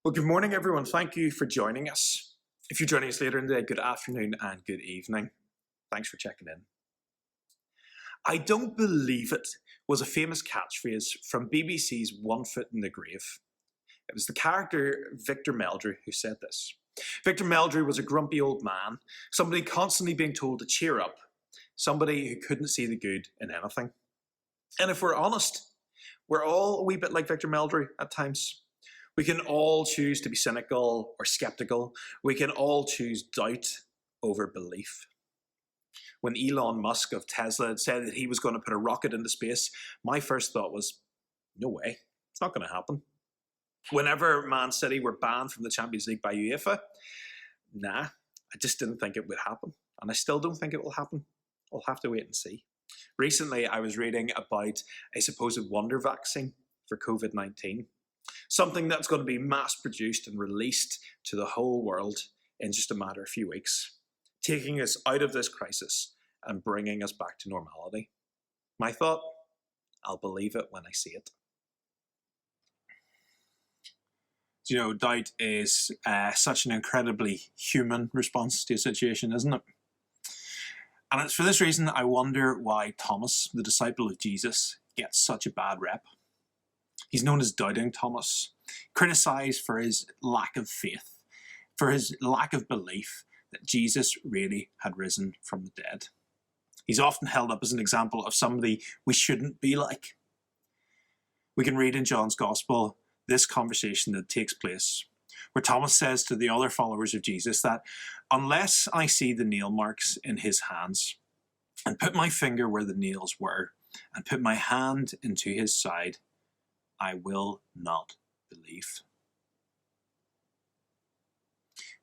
Well, good morning, everyone. Thank you for joining us. If you're joining us later in the day, good afternoon and good evening. Thanks for checking in. I don't believe it was a famous catchphrase from BBC's One Foot in the Grave. It was the character Victor Meldrew who said this. Victor Meldrew was a grumpy old man, somebody constantly being told to cheer up, somebody who couldn't see the good in anything. And if we're honest, we're all a wee bit like Victor Meldrew at times. We can all choose to be cynical or skeptical. We can all choose doubt over belief. When Elon Musk of Tesla had said that he was going to put a rocket into space, my first thought was, no way, it's not going to happen. Whenever Man City were banned from the Champions League by UEFA, I just didn't think it would happen. And I still don't think it will happen. We'll have to wait and see. Recently, I was reading about a supposed wonder vaccine for COVID-19. Something that's going to be mass-produced and released to the whole world in just a matter of a few weeks, taking us out of this crisis and bringing us back to normality. My thought, I'll believe it when I see it. You know, doubt is such an incredibly human response to a situation, isn't it? And it's for this reason I wonder why Thomas, the disciple of Jesus, gets such a bad rep. He's known as Doubting Thomas, criticized for his lack of faith, for his lack of belief that Jesus really had risen from the dead. He's often held up as an example of somebody we shouldn't be like. We can read in John's Gospel this conversation that takes place, where Thomas says to the other followers of Jesus that unless I see the nail marks in his hands, and put my finger where the nails were, and put my hand into his side, I will not believe.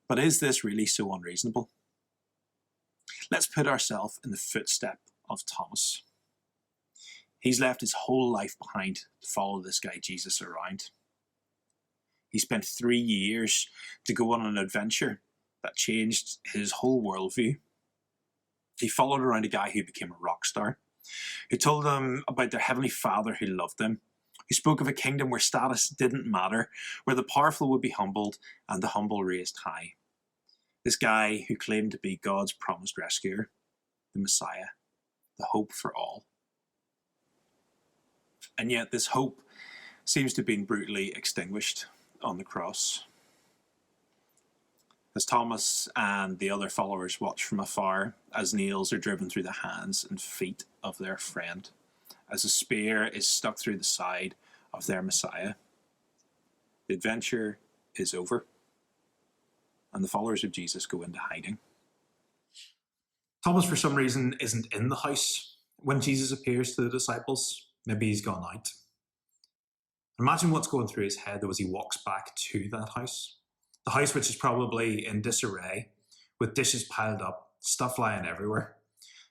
But is this really so unreasonable? Let's put ourselves in the footstep of Thomas. He's left his whole life behind to follow this guy Jesus around. He spent 3 years to go on an adventure that changed his whole worldview. He followed around a guy who became a rock star, who told them about their heavenly Father who loved them, who spoke of a kingdom where status didn't matter, where the powerful would be humbled and the humble raised high. This guy who claimed to be God's promised rescuer, the Messiah, the hope for all. And yet this hope seems to have been brutally extinguished on the cross. As Thomas and the other followers watch from afar as nails are driven through the hands and feet of their friend, as a spear is stuck through the side of their Messiah, the adventure is over, and the followers of Jesus go into hiding. Thomas, for some reason, isn't in the house when Jesus appears to the disciples. Maybe he's gone out. Imagine what's going through his head as he walks back to that house. The house which is probably in disarray, with dishes piled up, stuff lying everywhere.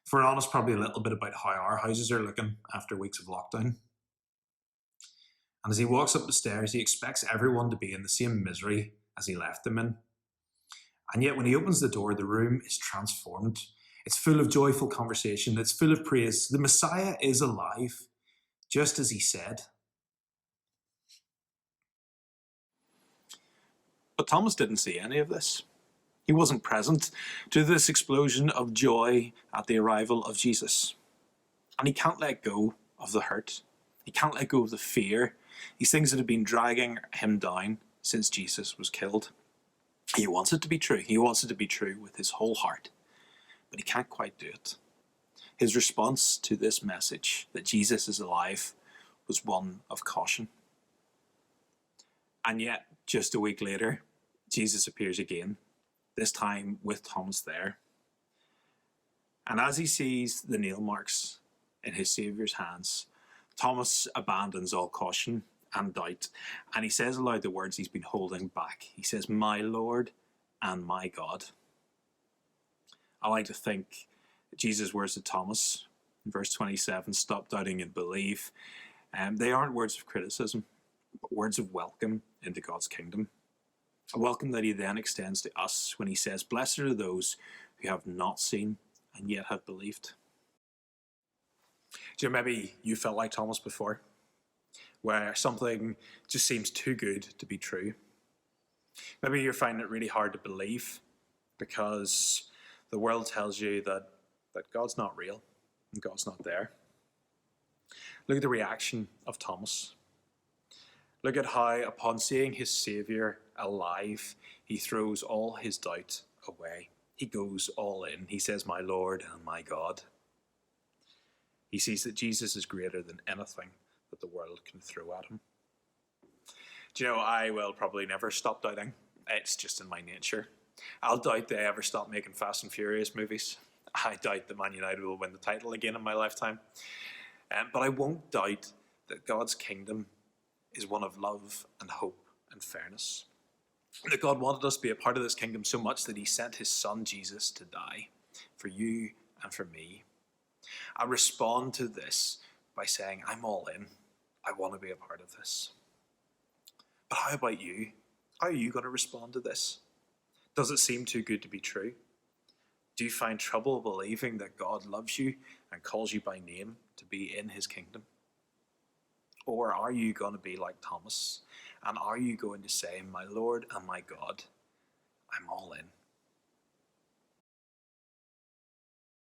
If we're honest, probably a little bit about how our houses are looking after weeks of lockdown. And as he walks up the stairs, he expects everyone to be in the same misery as he left them in. And yet when he opens the door, the room is transformed. It's full of joyful conversation. It's full of praise. The Messiah is alive, just as he said. But Thomas didn't see any of this. He wasn't present to this explosion of joy at the arrival of Jesus. And he can't let go of the hurt. He can't let go of the fear. These things that have been dragging him down since Jesus was killed. He wants it to be true. He wants it to be true with his whole heart. But he can't quite do it. His response to this message that Jesus is alive was one of caution. And yet, just a week later, Jesus appears again, this time with Thomas there. And as he sees the nail marks in his Saviour's hands, Thomas abandons all caution and doubt, and he says aloud the words he's been holding back. He says, "My Lord and my God." I like to think that Jesus' words to Thomas in verse 27, "Stop doubting and believe," they aren't words of criticism, but words of welcome into God's kingdom. A welcome that he then extends to us when he says, "Blessed are those who have not seen and yet have believed." Do you know, maybe you felt like Thomas before, where something just seems too good to be true. Maybe you're finding it really hard to believe because the world tells you that God's not real and God's not there. Look at the reaction of Thomas. Look at how, upon seeing his Saviour alive, he throws all his doubt away. He goes all in. He says, "My Lord and my God." He sees that Jesus is greater than anything that the world can throw at him. Do you know, I will probably never stop doubting. It's just in my nature. I'll doubt they ever stop making Fast and Furious movies. I doubt that Man United will win the title again in my lifetime. But I won't doubt that God's kingdom is one of love and hope and fairness. That God wanted us to be a part of this kingdom so much that he sent his son Jesus to die for you and for me. I respond to this by saying, I'm all in. I want to be a part of this. But how about you? How are you going to respond to this? Does it seem too good to be true? Do you find trouble believing that God loves you and calls you by name to be in his kingdom? Or are you going to be like Thomas? And are you going to say, "My Lord and my God, I'm all in"?